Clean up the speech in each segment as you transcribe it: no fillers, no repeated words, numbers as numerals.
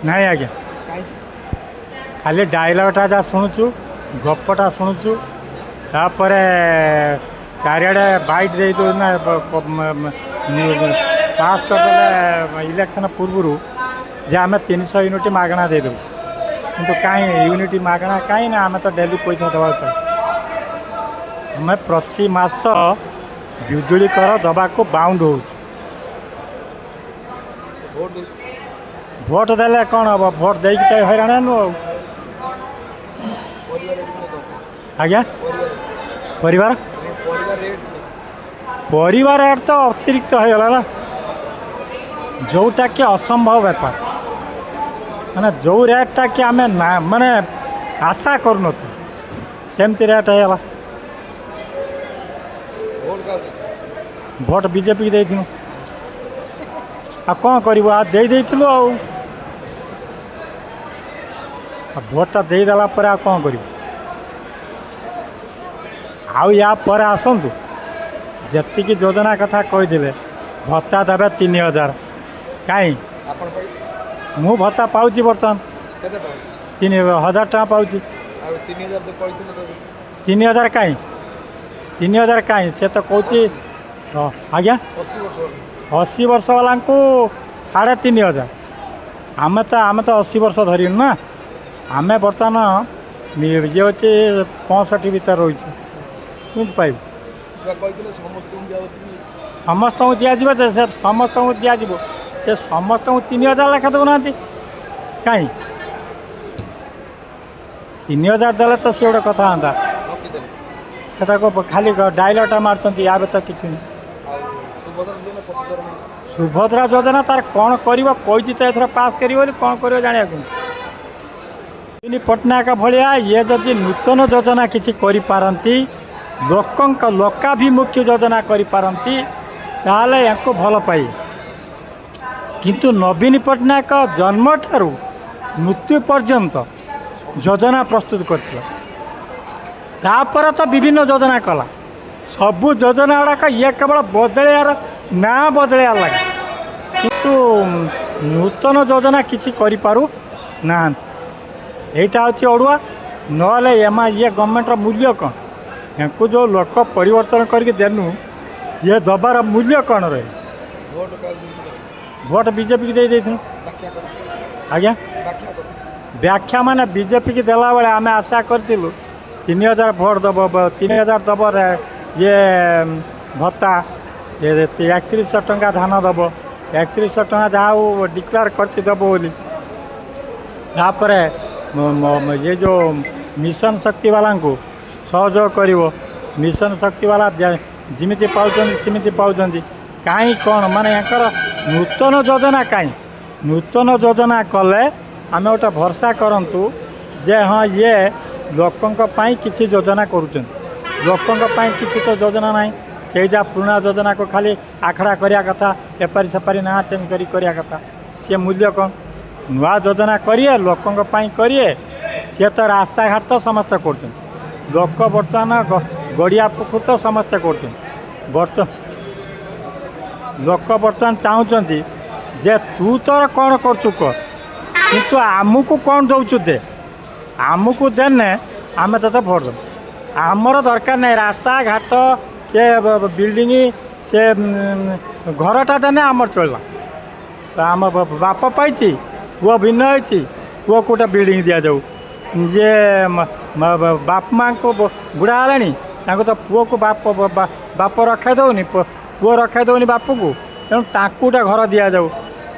नहीं आज्ञा खाली डायलॉगटा जा शुणुचु गपटा शुणुचु तापर चारिड़े बाइट दे पास करदे इलेक्शन पूर्व जे आम 300 यूनिट मागणा दे देव कि कहीं यूनिट मागणा कहीं ना आम तो डेली पैसा दवा आम प्रति मास बिजुली कर दबा को बाउंड हो भोट देले कौन हम भोट दे हैरान नु आज्ञा परिवार परिवार रेट तो अतिरिक्त होगला ना जोटा कि असंभव बेपार माने जो रेटा कि आम माने आशा करूँ सेमती रेट होगला भोट बीजेपी की देथिनु आ कौन करू आ देलु आ भोटा देदेला आ कौन करू आउ या पर आसतु जी योजना कथा कही भत्ता देवे 3000 कहीं मु भत्ता पाँच बर्तमान 3000 टाँग पाँच 3000 कहीं 3000 कहीं से तो कौन आज्ञा 80 वर्ष वाला को 3500 आम तो 80 वर्ष धरन ना आम बर्तमान ये हूँ 65 भर रही कमी पाइब समस्त दिज्व से समस्त दिज्व से समस्त 3000 लेखा देना कहीं 3000 देले तो सी गोटे कथा हाँ सेटा को खाली डायलॉगटा मार्च या तो किसी सुभद्रा योजना तार कौन कर कही तो एथर पास कर कौन कर जाना नवीन पट्टनायक भाया ये जदि नूतन योजना किसी करपारती लोकाभिमुखी योजना करपारती ताले याको भल पाई किंतु नवीन पट्टनायक जन्म ठारू मृत्यु पर्यंत योजना प्रस्तुत कर तो विभिन्न योजना कला सबू योजना गुड़ाक ये केवल बदलियार ना बदलियार लगे किंतु नूतन योजना किसी करू ना यहाँ हूँ अड़ुआ ना ये गवर्नमेंटर मूल्य कौन यहाँ जो लोक परिवर्तन करके देनु ये दबार मूल्य कौन रहे भोट बीजेपी की दे आज्ञा व्याख्या माने बीजेपी की देला बेले आम आशा करूँ 3000 भोट दब 3000 दब ये भत्ता ये 3100 टंका धान दब 3100 टंका जहाँ डिक्लेयर करती दब बोली तापर ये जो मिशन शक्ति वाला को सहयोग कर मिशन शक्ति वाला जमी पाँच पाँच कहीं कौन माने यहाँ नूतन योजना कहीं नूतन योजना कले आम गोटे भरसा करूँ जे हाँ ये लोकों किसी योजना करुँच लोकों किसी तो योजना ना से पुराना योजना को खाली आखड़ा करिया कथा एपारी सेपारी ना चेंज करिया कथा सी मूल्य कौन नुआ योजना करिए लोकों करिए सी तो रास्ता घाट तो समस्ते कर लोक बर्तमान गड़िया पुखुर तो समस्ते कर लोक बर्तमान चाहते जे तू तोर कौन कर किंतु आमको कौन दौचु दे आमको देने आम तो भोट दे आमर दरकार नहीं रास्ता घाट ये बिल्डिंग से घरटा देने आमर चलला तो आम बाप पाई पुआ भिन्न होती पुआ कोटा बिल्डिंग दि जाऊ ये बाप माँ को बुढ़ा है तो पुओ को बाप रखे दौनी पुओ रखे दौनी बाप को तेणु ताकूटा घर दि जाऊ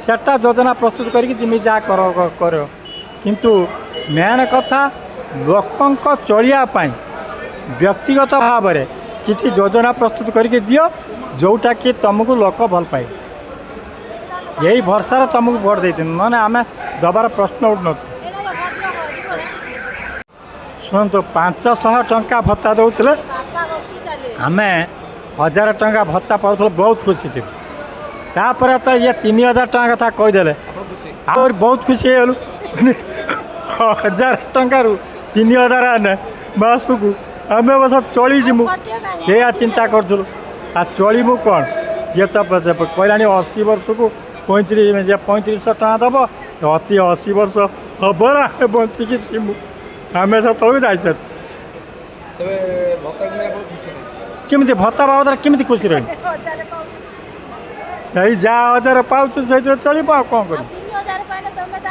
सेटा योजना प्रस्तुत करमी जहाँ कर किंतु मेन कथा लोकों चलियापाई व्यक्तिगत भाव में किसी योजना प्रस्तुत करके दियो जोटा कि तुमको लोक भल पाए यही भरसार तुमको भोट देती ना आम दबार प्रश्न उठन शुणु 500 टंका भत्ता दौले आम 1000 टंका भत्ता पाऊल बहुत खुशी थी तापर तो ये 3000 टंका कथा कहीदे और बहुत खुशी होलु 1000 टंकार 3000 आने मासक आम बस चली जीमु ये चिंता करूँ आ चलू कौन ये तो कहला 80 वर्ष को 3500 टका दब ଅତି 80 ବର୍ଷ ହବ ନା ବଞ୍ଚିକି ଥିମୁ ଆମେ ସେତେବେଳକୁ ଯାଇଥାନ୍ତୁ। ତେବେ ଭତ୍ତା ମିଳିବା ବହୁତ ଖୁସି ନାହିଁ। କେମିତି ଭତ୍ତା ବାବଦରେ କେମିତି ଖୁସି ରହିବି? ଏଇ ଯାହା 1000 ପାଉଛୁ ସେଇଥିରେ ଚଳିବ ଆଉ କ'ଣ କରିବୁ?